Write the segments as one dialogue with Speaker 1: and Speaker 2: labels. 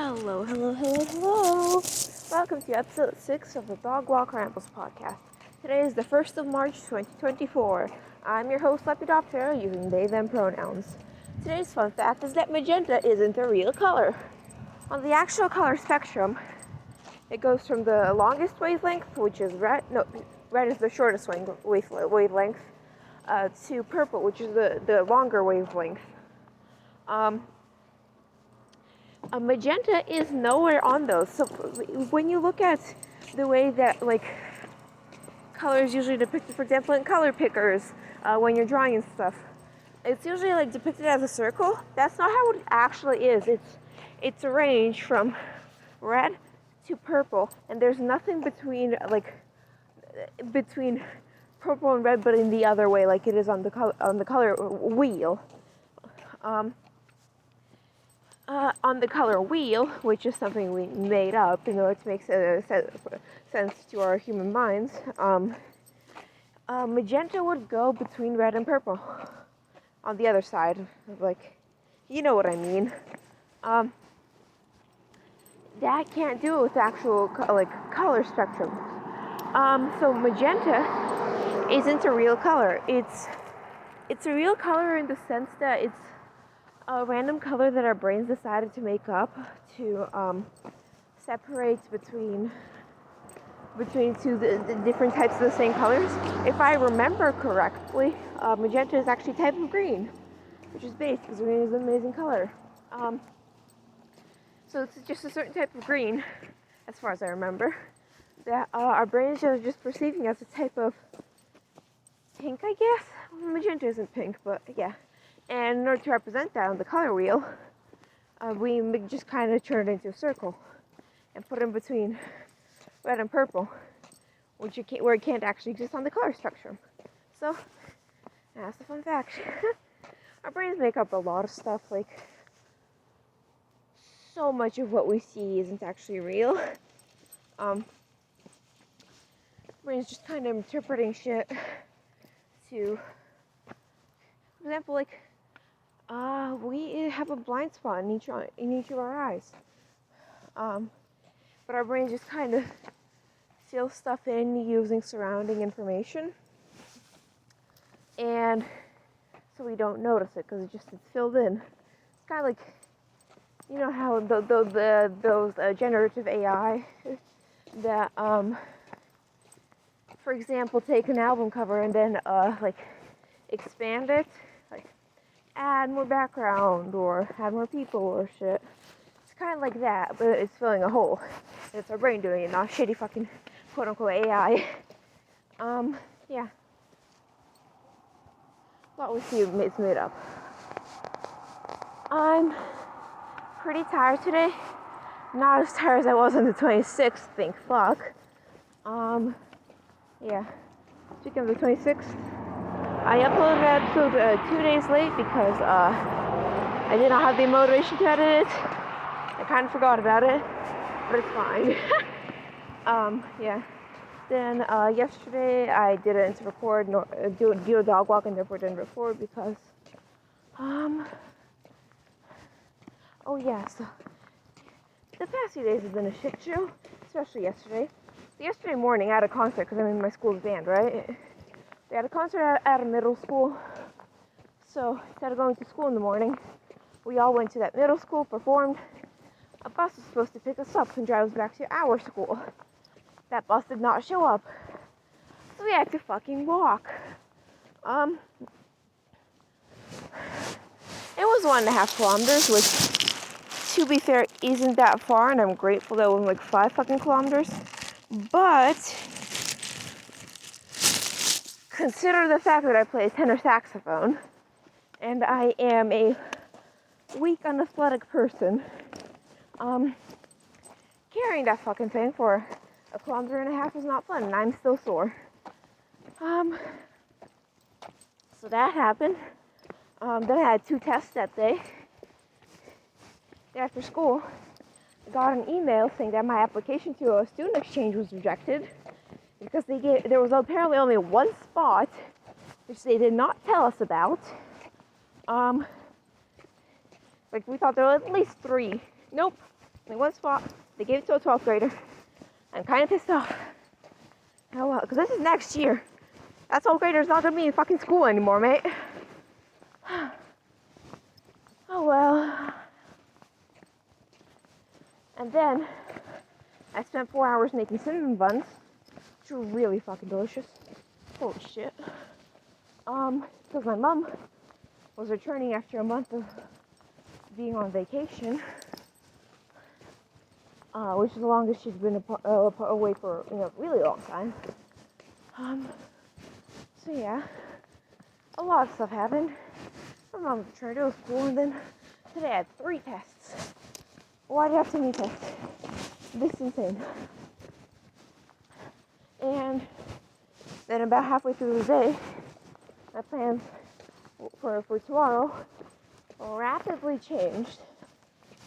Speaker 1: Hello. Welcome to episode 6 of the Dog Walk Rambles podcast. Today is the 1st of March 2024. I'm your host, Lepidoptera, using they, them pronouns. Today's fun fact is that magenta isn't a real color. On the actual color spectrum, it goes from the longest wavelength, which is red is the shortest wavelength, to purple, which is the longer wavelength. A magenta is nowhere on those. So when you look at the way that color is usually depicted, for example, in color pickers, when you're drawing and stuff, it's usually depicted as a circle. That's not how it actually is. It's a range from red to purple, and there's nothing between purple and red, but in the other way, like it is on the color wheel. On the color wheel, which is something we made up in order to make sense to our human minds, magenta would go between red and purple. On the other side, you know what I mean. That can't do it with actual color spectrum. So magenta isn't a real color. It's a real color in the sense that it's a random color that our brains decided to make up to separate between two the different types of the same colors. If I remember correctly, magenta is actually a type of green, which is base because green is an amazing color. So it's just a certain type of green, as far as I remember, that our brains are just perceiving as a type of pink, I guess. Well, magenta isn't pink, but yeah. And in order to represent that on the color wheel, we just kind of turn it into a circle and put it in between red and purple, where it can't actually exist on the color spectrum. So, that's the fun fact. Our brains make up a lot of stuff, so much of what we see isn't actually real. Brains just kind of interpreting shit to, for example, we have a blind spot in each of our eyes. But our brain just kind of fills stuff in using surrounding information. And so we don't notice it because it's filled in. It's kind of like, you know how those generative AI that, for example, take an album cover and then expand it, add more background or add more people or shit. It's kind of like that, but it's filling a hole. It's our brain doing it, not shitty fucking quote-unquote AI. Yeah. What we see is made up. I'm pretty tired today. Not as tired as I was on the 26th, thank fuck. Yeah. Speaking of the 26th, I uploaded an episode 2 days late because I did not have the motivation to edit it. I kind of forgot about it, but it's fine. Yeah. Then yesterday I didn't record, do a dog walk, and therefore didn't record because, oh yeah, so the past few days have been a shit show, especially yesterday. So yesterday morning I had a concert because I'm in my school's band, right? They had a concert at a middle school, so instead of going to school in the morning, we all went to that middle school, performed. A bus was supposed to pick us up and drive us back to our school. That bus did not show up, so we had to fucking walk. It was 1.5 kilometers, which, to be fair, isn't that far, and I'm grateful that it wasn't 5 fucking kilometers, but consider the fact that I play tenor saxophone, and I am a weak, unathletic person. Carrying that fucking thing for 1.5 kilometers is not fun, and I'm still sore. So that happened. Then I had 2 tests that day. After school, I got an email saying that my application to a student exchange was rejected because there was apparently only 1 spot, which they did not tell us about. We thought there were at least 3. Nope. only one spot. They gave it to a 12th grader. I'm kind of pissed off. Oh well, because this is next year. That 12th grader's not going to be in fucking school anymore, mate. Oh well. And then I spent 4 hours making cinnamon buns, which were really fucking delicious. Holy shit. Because my mom was returning after a month of being on vacation, which is the longest she's been away for a really long time. So yeah, a lot of stuff happened. My mom returned to school, and then today I had 3 tests. Why did I have so many tests? This is insane. And then about halfway through the day, my plans for tomorrow rapidly changed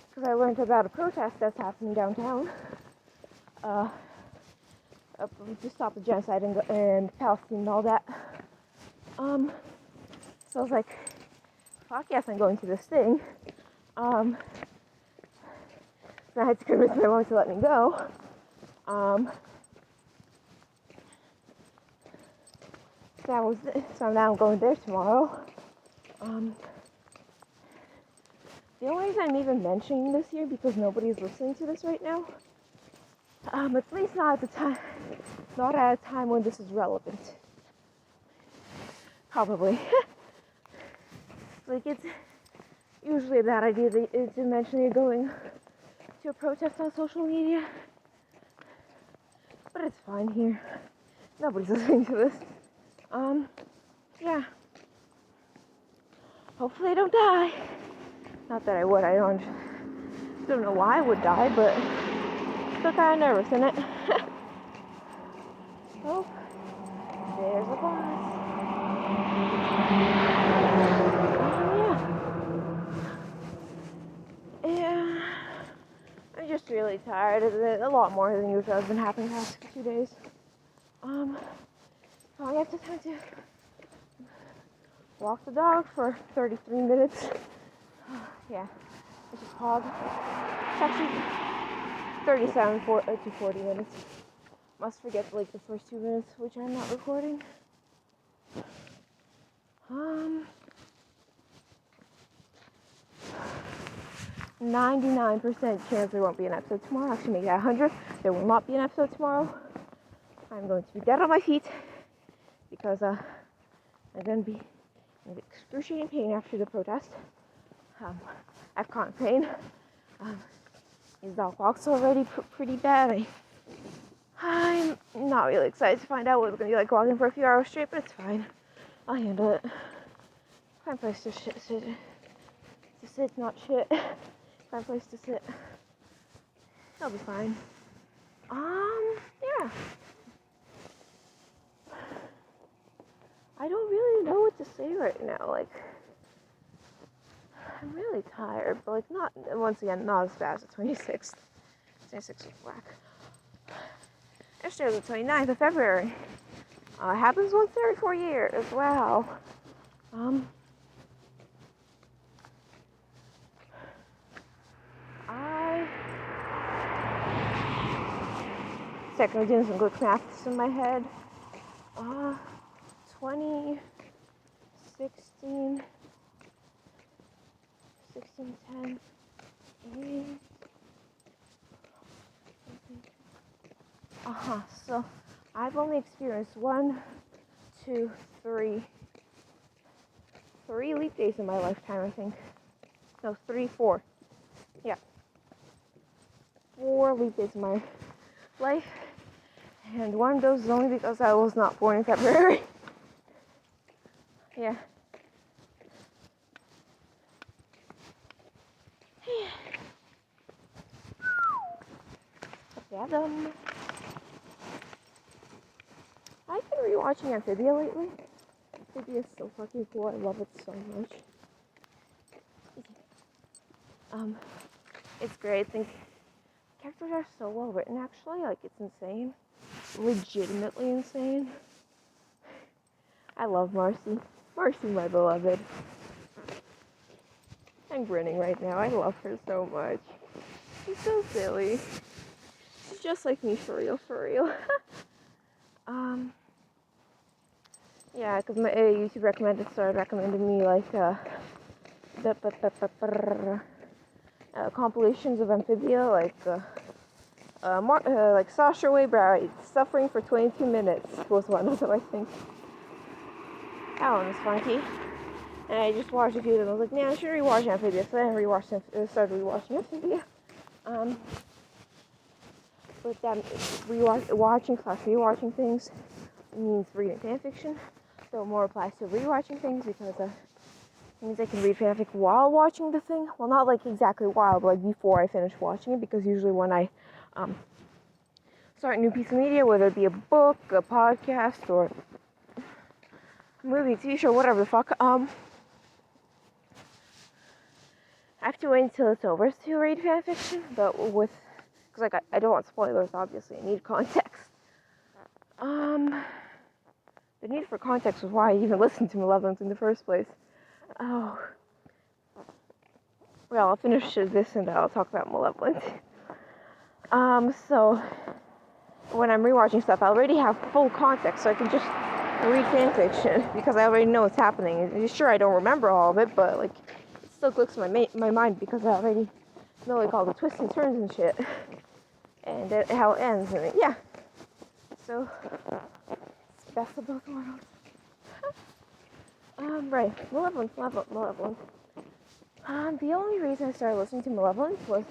Speaker 1: because I learned about a protest that's happening downtown to stop the genocide and Palestine and all that. So I was like, fuck yes, I'm going to this thing. So I had to convince my mom to let me go. So now I'm going there tomorrow. The only reason I'm even mentioning this here because nobody's listening to this right now. At least not at a time when this is relevant. Probably. Like, it's usually a bad idea to mention you're going to a protest on social media. But it's fine here. Nobody's listening to this. Yeah. Hopefully I don't die. Not that I would, I don't know why I would die, but still kind of nervous, isn't it? Oh, there's a bus. Yeah, I'm just really tired of it. A lot more than usual has been happening the past 2 days. I have to time to walk the dog for 33 minutes. Yeah, it's just hog. It's actually 37 to 40 minutes. Must forget like the first 2 minutes, which I'm not recording. 99% chance there won't be an episode tomorrow. Actually, make that 100. There will not be an episode tomorrow. I'm going to be dead on my feet because I'm going to be in excruciating pain after the protest. I have chronic pain. His dog walks already pretty bad. I'm not really excited to find out what it's going to be like walking for a few hours straight, but it's fine. I'll handle it. Fine place to sit, not shit. Fine place to sit. I'll be fine. Yeah. I don't really know what to say right now. Like, I'm really tired, but like not, once again, not as bad as the 26th. 26th was whack. Yesterday was the 29th of February. It happens once every 4 years. Wow. Second, I'm doing some quick maths in my head. 20, 16, 10, 8. So I've only experienced 1, 2, 3 leap days in my lifetime, I think. No, 3, 4. Yeah. 4 leap days in my life. And one of those is only because I was not born in February. Yeah. Fathom. I've been rewatching Amphibia lately. Amphibia is so fucking cool. I love it so much. It's great. I think characters are so well written, actually. Like, it's insane. Legitimately insane. I love Marcy. Marcy, my beloved. I'm grinning right now. I love her so much. She's so silly. She's just like me, for real, for real. Yeah, because my YouTube started recommending me like compilations of Amphibia, like Sasha Waybright, Suffering for 22 Minutes was one of them, I think. That one was funky. And I just watched a few of them. I was like, man, I should rewatch Amphibia. So then I started rewatching Amphibia. But that watching/rewatching things means reading fanfiction. So more applies to rewatching things because it means I can read fanfic while watching the thing. Well, not like exactly while, but like before I finish watching it. Because usually when I start a new piece of media, whether it be a book, a podcast, or a movie, TV show, whatever the fuck, I have to wait until it's over to read fanfiction. But because like I don't want spoilers, obviously, I need context. The need for context was why I even listened to Malevolence in the first place. Oh. Well, I'll finish this and then I'll talk about Malevolence. So when I'm rewatching stuff, I already have full context, so I can just read fanfiction because I already know what's happening. And sure, I don't remember all of it, but like it still clicks in my mind because I already know like all the twists and turns and shit, and how it ends. And yeah, so it's the best of both worlds. Right, Malevolence. The only reason I started listening to Malevolence was,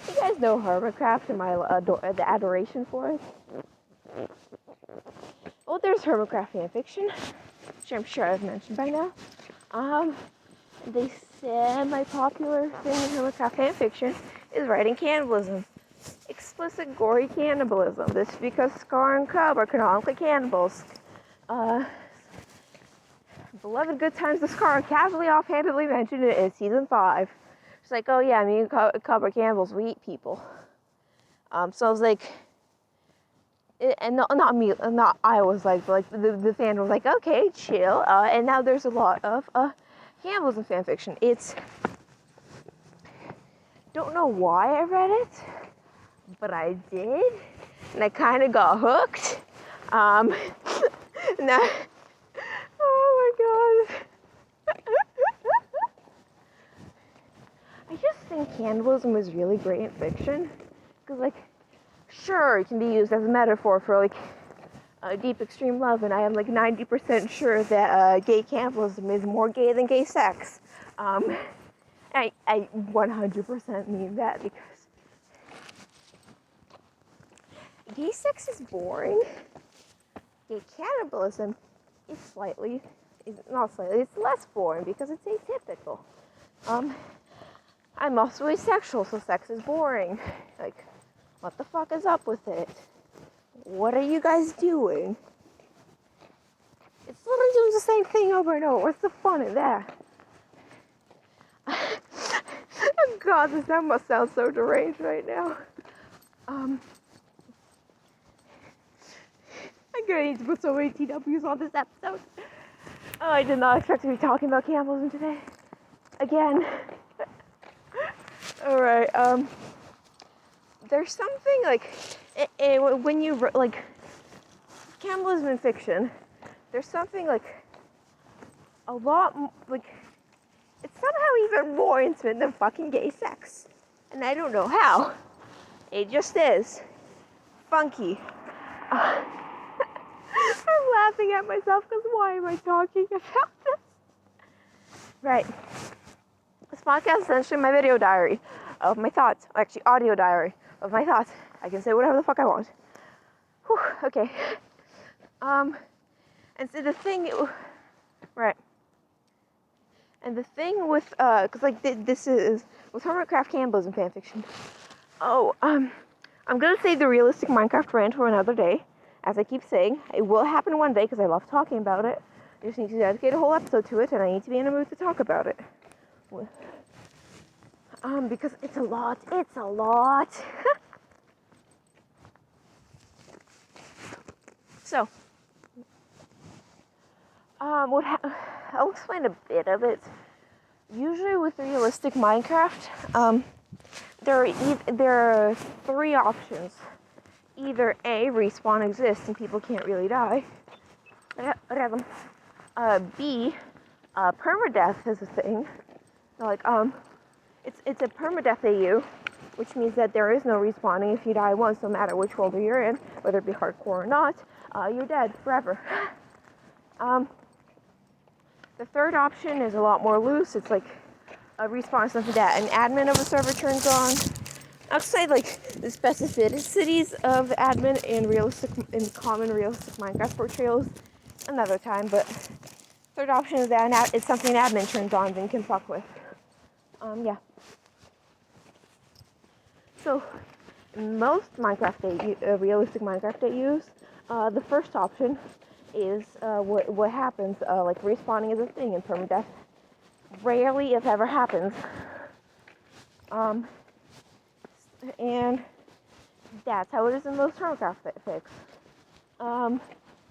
Speaker 1: you guys know hermitcraft and my the adoration for it. Well, there's hermitcraft fanfiction, which I'm sure I've mentioned by now. The semi-popular thing in hermitcraft fanfiction is writing cannibalism. Explicit, gory cannibalism. This because Scar and Cub are canonically cannibals. Beloved Good Times with Scar casually offhandedly mentioned it in season 5. It's like, oh yeah, me and Cub are cannibals, we eat people. So I was like, and not me, not I was like, but like the fan was like, okay, chill. And now there's a lot of cannibalism fanfiction. Don't know why I read it, but I did, and I kind of got hooked. Now, oh my god. I just think cannibalism is really great in fiction, because like, sure, it can be used as a metaphor for like deep extreme love, and I am like 90% sure that gay cannibalism is more gay than gay sex. I 100% mean that, because gay sex is boring. Gay cannibalism is it's less boring because it's atypical. I'm also asexual, so sex is boring. Like, what the fuck is up with it? What are you guys doing? It's literally doing the same thing over and over. What's the fun in that? Oh god, that must sound so deranged right now. I'm gonna need to put so many TWs on this episode. Oh, I did not expect to be talking about cannibalism today. Again. Alright, there's something like, when you, like, cannibalism in fiction, there's something like, a lot, like, it's somehow even more intimate than fucking gay sex. And I don't know how. It just is. Funky. I'm laughing at myself because why am I talking about this? Right. This podcast is essentially my video diary of my thoughts. Actually, audio diary of my thoughts. I can say whatever the fuck I want. Whew, okay. And so the thing... Right. And the thing with... Because, like, this is... With hermitcraft cannibalism fanfiction. Oh, I'm gonna save the realistic Minecraft rant for another day. As I keep saying, it will happen one day because I love talking about it. I just need to dedicate a whole episode to it, and I need to be in a mood to talk about it. Because it's a lot. So, I'll explain a bit of it. Usually with realistic Minecraft, there are three options. Either A, respawn exists and people can't really die. B, permadeath is a thing. Like, it's a permadeath AU, which means that there is no respawning. If you die once, no matter which world you're in, whether it be hardcore or not, you're dead forever. The third option is a lot more loose. It's like a respawn, something that an admin of a server turns on. I'll say like the specificities of admin in common realistic Minecraft portrayals another time, but third option is that it's something an admin turns on and can fuck with. Yeah. So, most Minecraft realistic Minecraft AUs, the first option is what happens. Like respawning is a thing in permadeath. Rarely, if ever, happens. And that's how it is in most hermitcraft fics. So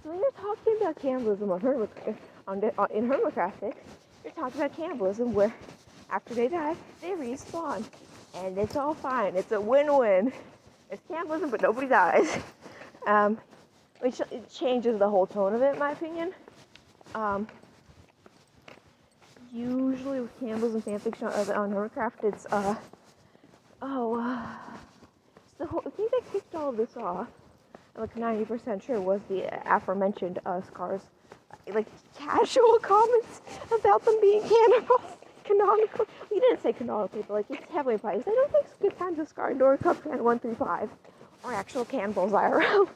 Speaker 1: when you're talking about cannibalism in hermitcraft fics, you're talking about cannibalism where after they die, they respawn. And it's all fine. It's a win-win. It's cannibalism, but nobody dies. Which changes the whole tone of it, in my opinion. Usually with cannibalism fanfiction on hermitcraft, it's the whole, I think they kicked all of this off. I'm like 90% sure was the aforementioned Scar's like casual comments about them being cannibals. Canonical. We didn't say canonically, but like it's heavily implied. I don't think it's good times of Scar nor Cup Fan 135 or actual cannibals IRL.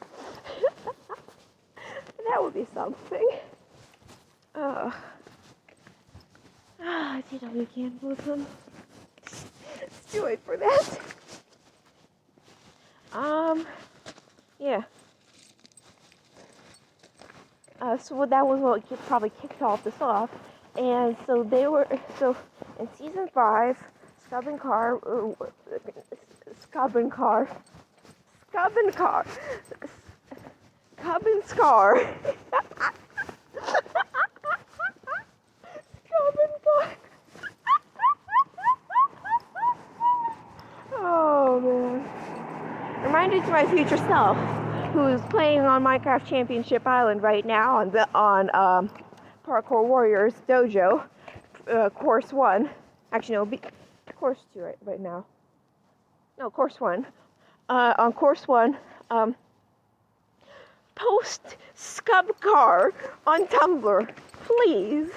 Speaker 1: That would be something. TW cannibalism. Let's do it for that. Yeah. So that was what probably kicked all this off. And so in season 5, Scub and Scar. Oh man. Reminded to my future self, who's playing on Minecraft Championship Island right now on Parkour Warriors Dojo, course 1. Actually, no, course 2 right now. No, course 1. On course 1, post Scub Car on Tumblr, please.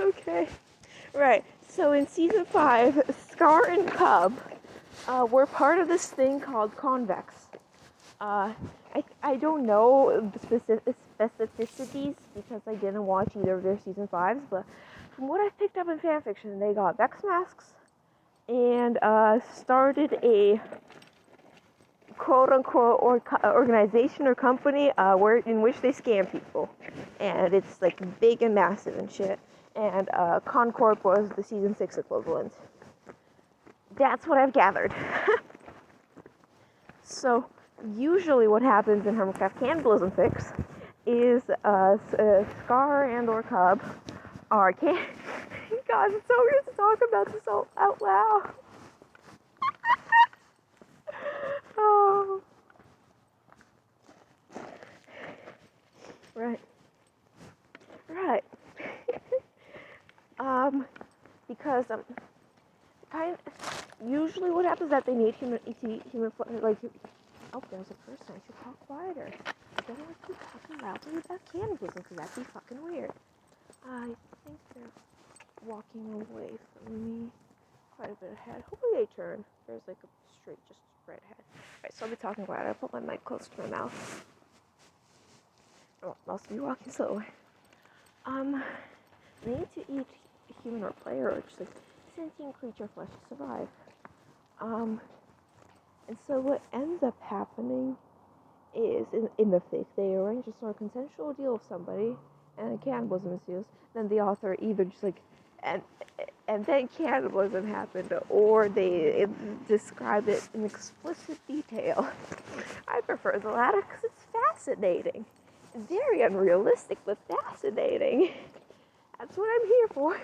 Speaker 1: Okay. Right. So in season 5, Scar and Cub were part of this thing called Convex. I don't know the specificities because I didn't watch either of their season 5s, but from what I picked up in fanfiction, they got Vex masks and started a quote-unquote organization or company in which they scam people, and it's like big and massive and shit. And Concorp was the season 6 equivalent. That's what I've gathered. So usually what happens in hermitcraft cannibalism fics is Scar and or Cub are God, it's so weird to talk about this out loud. Oh. Right. Because usually what happens is that they need human like. Oh, there's a person. I should talk quieter. I don't want to keep talking loudly about cannibalism because that'd be fucking weird. I think they're walking away from me quite a bit ahead. Hopefully they turn. There's like a street just right ahead. Alright, so I'll be talking quiet. I'll put my mic close to my mouth. I'll also be walking slowly. They need to eat a human or player or just like sentient creature flesh to survive. And so what ends up happening is in the fic, they arrange a sort of consensual deal with somebody, and cannibalism ensues. Then the author either just like and then cannibalism happened, or they describe it in explicit detail. I prefer the latter because it's fascinating. Very unrealistic, but fascinating. That's what I'm here for.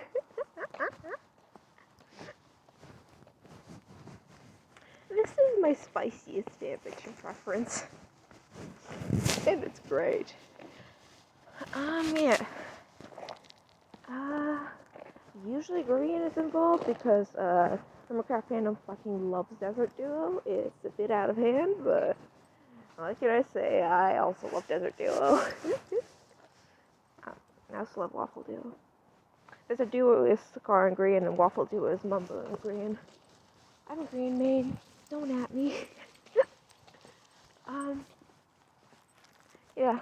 Speaker 1: my spiciest fanfiction preference. And it's great. Yeah. Usually green is involved because, Hermitcraft fandom fucking loves Desert Duo. It's a bit out of hand, but what can I say? I also love Desert Duo. I also love Waffle Duo. Desert Duo is Sakar and green, and Waffle Duo is Mumbo and green. I'm a green maid. Don't at me. Yeah.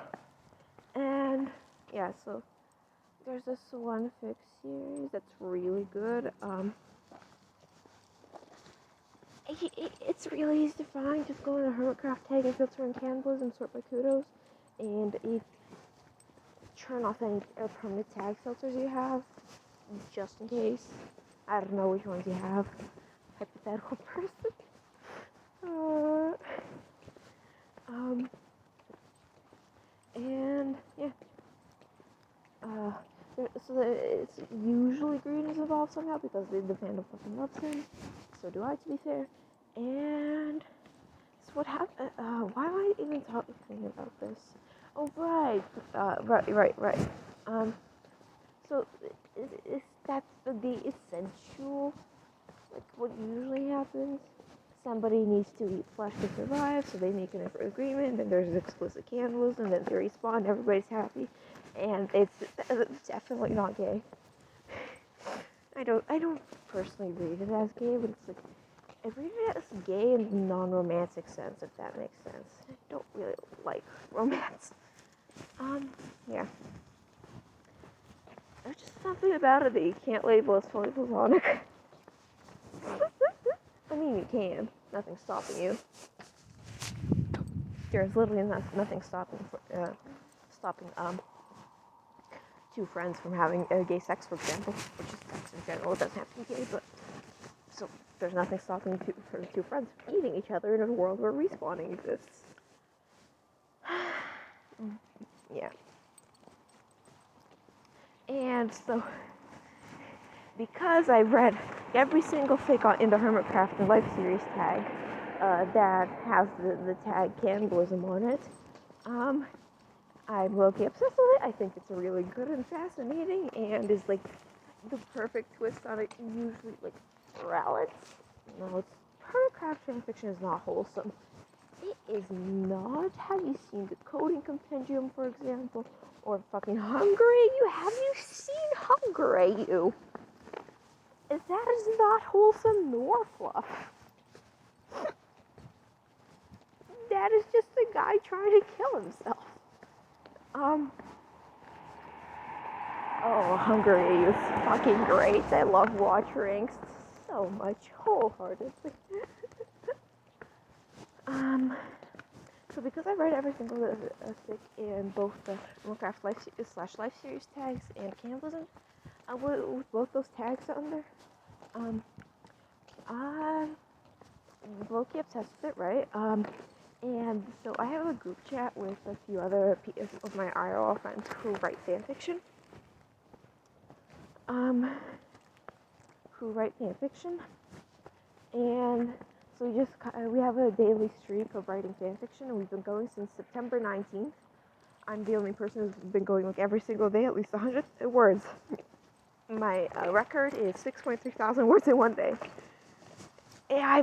Speaker 1: And, yeah, so there's this one fic series that's really good. It's really easy to find. Just go to the Hermitcraft tag and filter in cannibalism, sort by kudos, and turn off any permanent tag filters you have, just in case. I don't know which ones you have. Hypothetical person. And yeah. So it's usually green is involved somehow because the fandom fucking loves him. So do I, to be fair. And so what happened? Why am I even talking about this? Oh right, right. So that's the essential. Like what usually happens. Somebody needs to eat flesh to survive, so they make an agreement. Then there's explicit cannibalism, and then they respawn. Everybody's happy, and it's definitely not gay. I don't personally read it as gay, but it's like I read it as gay in the non-romantic sense, if that makes sense. I don't really like romance. Yeah. There's just something about it that you can't label as fully platonic. I mean, you can. Nothing's stopping you. There's literally nothing stopping two friends from having gay sex, for example, which is sex in general. It doesn't have to be gay, but so there's nothing stopping two friends from eating each other in a world where respawning exists. Yeah. And so, because I read every single fic in the Hermitcraft and Life series tag that has the tag cannibalism on it, I'm low-key obsessed with it. I think it's really good and fascinating, and is like the perfect twist on it. Usually, like, no, it's Hermitcraft fanfiction is not wholesome. It is not. Have you seen the Coding Compendium, for example, or fucking Hungry You? Have you seen Hungry You? That is not wholesome nor fluff. That is just a guy trying to kill himself. Oh, Hungry You is fucking great. I love Watch Ranks so much, wholeheartedly. So because I read every single fic in both the Hermitcraft Life series tags and cannibalism, with both those tags under, I'm low-key obsessed with it, right? And so I have a group chat with a few other of my IRL friends who write fanfiction. And so we have a daily streak of writing fanfiction, and we've been going since September 19th. I'm the only person who's been going like every single day, at least 100 words. My record is 6.3 thousand words in one day. Yeah,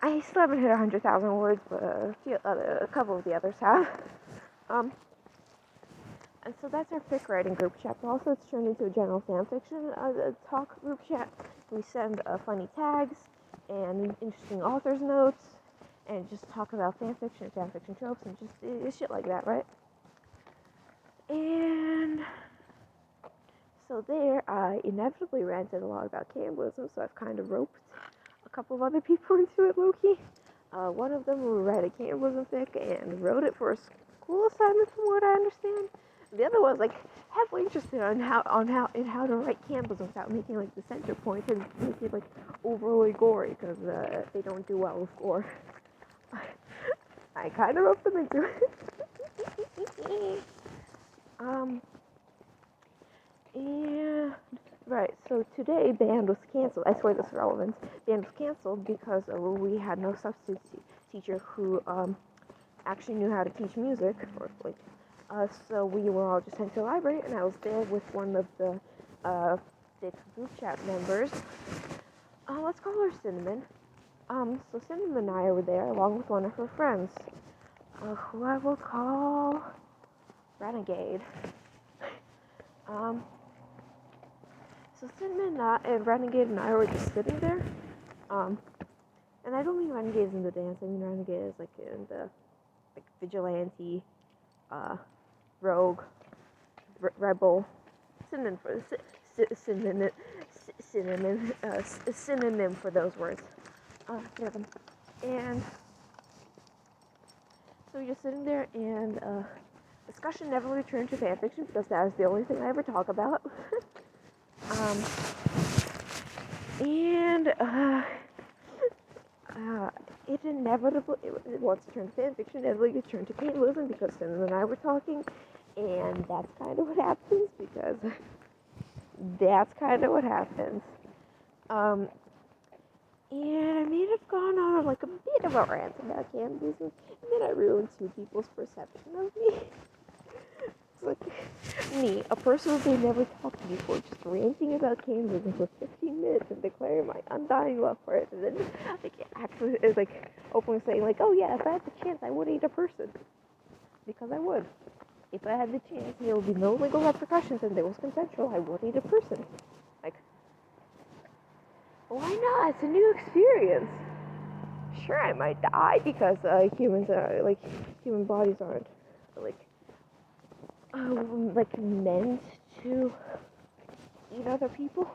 Speaker 1: I still haven't hit 100,000 words, but a couple of the others have. And so that's our fic writing group chat, but also it's turned into a general fanfiction talk group chat. We send funny tags and interesting authors notes, and just talk about fanfiction tropes, and just shit like that, right? And so there, I inevitably ranted a lot about cannibalism, so I've kind of roped a couple of other people into it, low-key. One of them read a cannibalism fic and wrote it for a school assignment, from what I understand. The other was like heavily interested in how to write cannibalism without making like the center point and make it like overly gory, because they don't do well with gore. I kind of roped them into it. And right, so today band was canceled. I swear this is relevant. Band was canceled because we had no substitute teacher who actually knew how to teach music, or like, so we were all just sent to the library, and I was there with one of the group chat members. Let's call her Cinnamon. So Cinnamon and I were there along with one of her friends, who I will call Renegade. So Cinnamon and Renegade and I were just sitting there. And I don't mean Renegade is in the dance. I mean Renegade is like in the vigilante, rogue, rebel, synonym for synonym for those words. And so we're just sitting there, and discussion never returned to fanfiction because that is the only thing I ever talk about. It inevitably, once it turned to fanfiction, inevitably it turned to cannibalism because Cinnamon and I were talking, and that's kind of what happens, because that's kind of what happens. And I may have gone on like a bit of a rant about cannibalism, and then I ruined two people's perception of me. It's like me, a person who they never talked to before, just ranting about cannibalism for 15 minutes and declaring my undying love for it, and then actually like openly saying like, oh yeah, if I had the chance, I would eat a person, because I would. If I had the chance, there would be no legal repercussions and it was consensual, I would eat a person. Like, why not? It's a new experience. Sure, I might die because humans are like, human bodies aren't like meant to eat other people.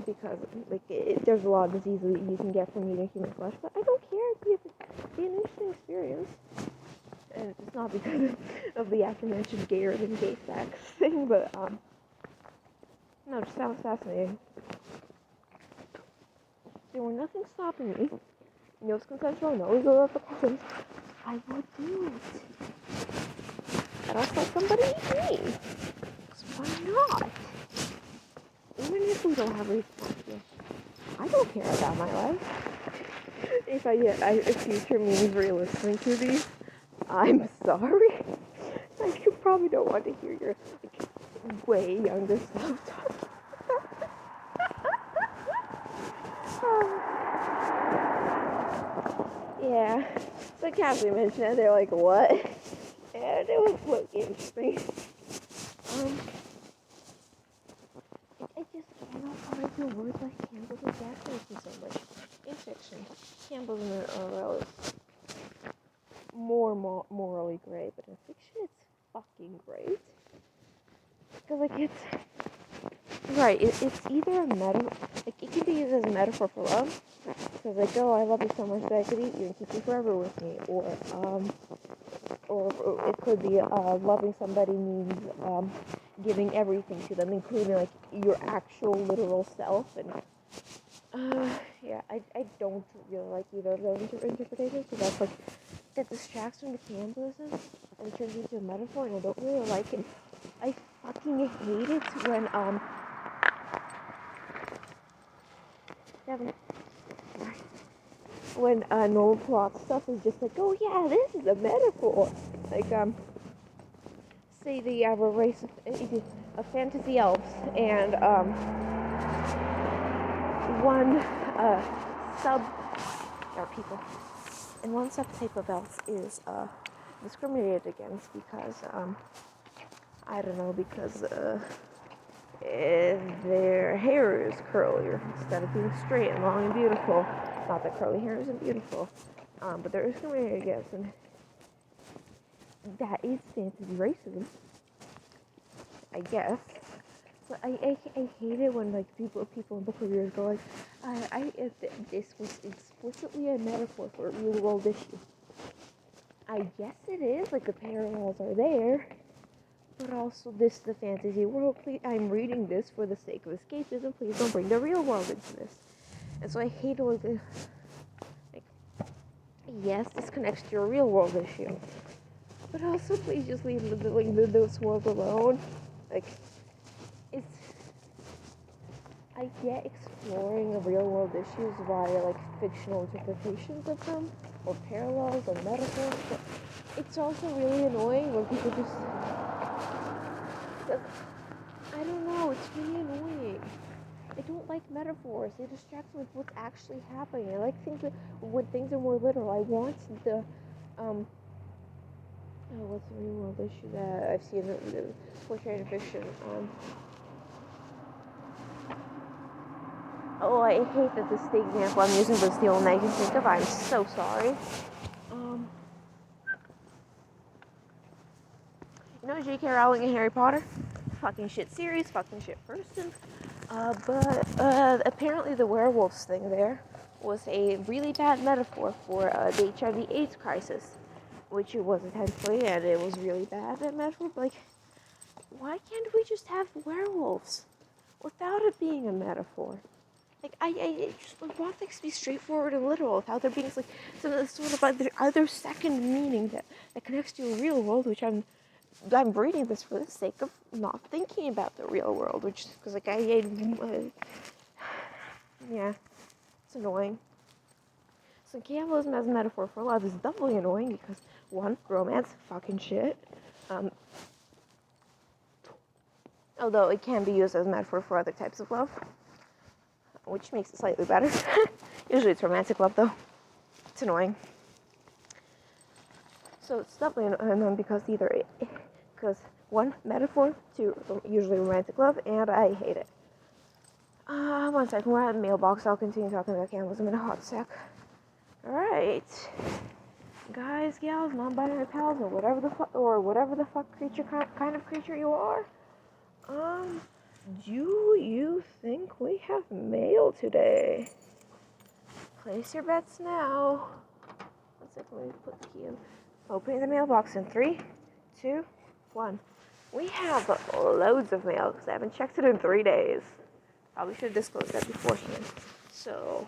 Speaker 1: Because like there's a lot of diseases that you can get from eating human flesh, but I don't care. It'd be an interesting experience. And it's not because of the aforementioned gayer than gay sex thing, but no, it just sounds fascinating. There were nothing stopping me. No, it's consensual, no legal repercussions. I would do it. But also somebody eat me. So why not? Even if we don't have responsibility, I don't care about my life. If future means re-listening to these, I'm sorry. Like, you probably don't want to hear your way younger self talk. Yeah, so Cassie mentioned it, they're like, what? And it was looking interesting. I just cannot find the words like cannibalism fascinates me so much. In fiction, cannibalism is more morally gray, but in fiction it's fucking great. Because like it's right, it's either a metaphor, like it can be used as a metaphor for love, because like, oh, I love you so much that I could eat you and keep you forever with me, or it could be loving somebody means giving everything to them, including like your actual literal self. And yeah, I don't really like either of those interpretations, because that's like, that distracts from the cannibalism and turns into a metaphor, and I don't really like it. I fucking hate it when normal plot stuff is just like, oh yeah, this is a metaphor. Like say they have a race of fantasy elves, and one one subtype of elf is discriminated against because I don't know, because their hair is curlier instead of being straight and long and beautiful. Not that curly hair isn't beautiful, but they're discriminated against, and that is fantasy racism, I guess. So I hate it when like people in book reviews go like, this was explicitly a metaphor for a real world issue. I guess it is, like the parallels are there, but also this is the fantasy world. Please, I'm reading this for the sake of escapism. Please don't bring the real world into this. And so I hate like yes, this connects to your real world issue, but also please just leave those worlds alone. Like, it's, I get exploring of real world issues via like fictional interpretations of them, or parallels or metaphors, but it's also really annoying when people just, I don't know, it's really annoying. I don't like metaphors. They distract me with what's actually happening. I like things that, when things are more literal. I want the, what's the real world issue that I've seen portrayed in fiction? Oh, I hate that this is the example I'm using, but it's the only one I can think of. I'm so sorry. You know J.K. Rowling and Harry Potter? Fucking shit series, fucking shit person. But apparently the werewolves thing there was a really bad metaphor for the HIV/AIDS crisis, which it was intensely, and it was really bad, that metaphor. Like, why can't we just have werewolves without it being a metaphor? Like, I just want things to be straightforward and literal without there being like some sort of other second meaning that connects to a real world, which I'm reading this for the sake of not thinking about the real world, which because like yeah, it's annoying. So cannibalism as a metaphor for love is doubly annoying because one, romance, fucking shit. Although it can be used as a metaphor for other types of love, which makes it slightly better. Usually it's romantic love though. It's annoying. So it's doubly annoying because because one, metaphor, two, usually romantic love, and I hate it. 1 second, we're at the mailbox. I'll continue talking about cannibalism in a hot sec. Alright. Guys, gals, non-binary pals, or whatever the fuck creature, kind of creature you are. Do you think we have mail today? Place your bets now. 1 second, let me put the key in. Opening the mailbox in 3, 2, 1. We have loads of mail because I haven't checked it in 3 days. Probably should have disclosed that beforehand. So,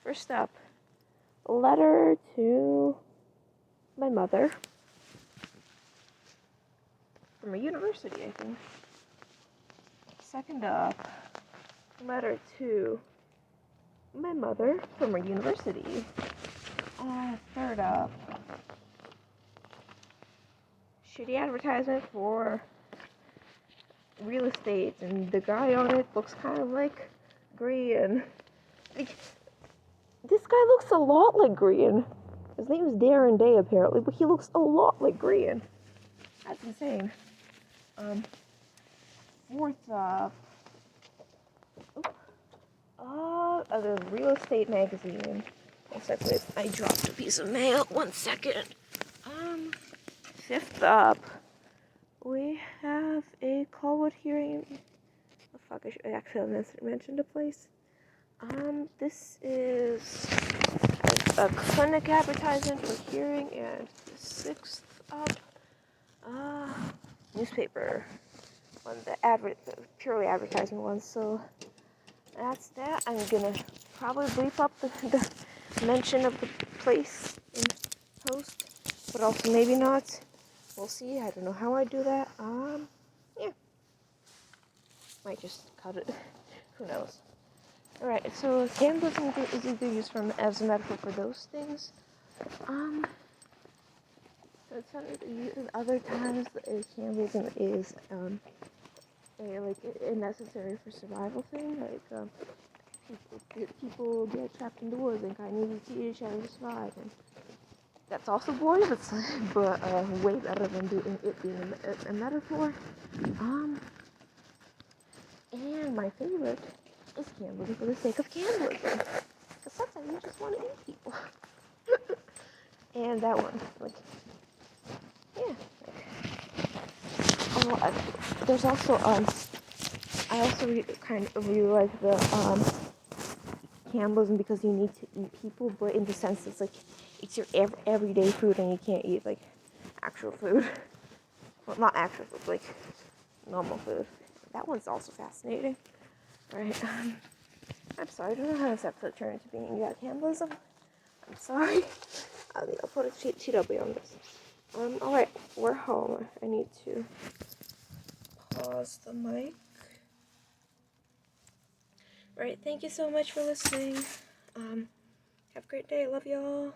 Speaker 1: first up, a letter to my mother from a university, I think. Second up, a letter to my mother from a university. Third up, shitty advertisement for real estate, and the guy on it looks kind of like Grian. Like, this guy looks a lot like Grian. His name is Darren Day, apparently, but he looks a lot like Grian. That's insane. Fourth up, the real estate magazine. Except I dropped a piece of mail. 1 second. Fifth up, we have a Colwood hearing. Oh fuck, I actually mentioned a place. This is a clinic advertisement for hearing, and sixth up, newspaper one, the purely advertisement one. So that's that. I'm gonna probably bleep up the mention of the place in post, but also maybe not. We'll see. I don't know how I do that. Yeah. Might just cut it. Who knows? Alright, so cannibalism is either used as a metaphor for those things. Other times cannibalism is a necessary for survival thing. Like people get trapped in the woods and kind of need to eat each other to survive. And that's also boring, but way better than it being a metaphor. And my favorite is cannibalism for the sake of cannibalism. Because sometimes you just want to eat people. And that one, like, yeah. There's also, I also kind of really like the, cannibalism because you need to eat people, but in the sense it's like, it's your everyday food and you can't eat, like, actual food. Well, not actual food, like, normal food. That one's also fascinating. Right, I'm sorry, I don't know how this episode turned into being about cannibalism. I'm sorry. I'll put a TW on this. Alright, we're home. I need to pause the mic. Right, thank you so much for listening. Have a great day. Love y'all.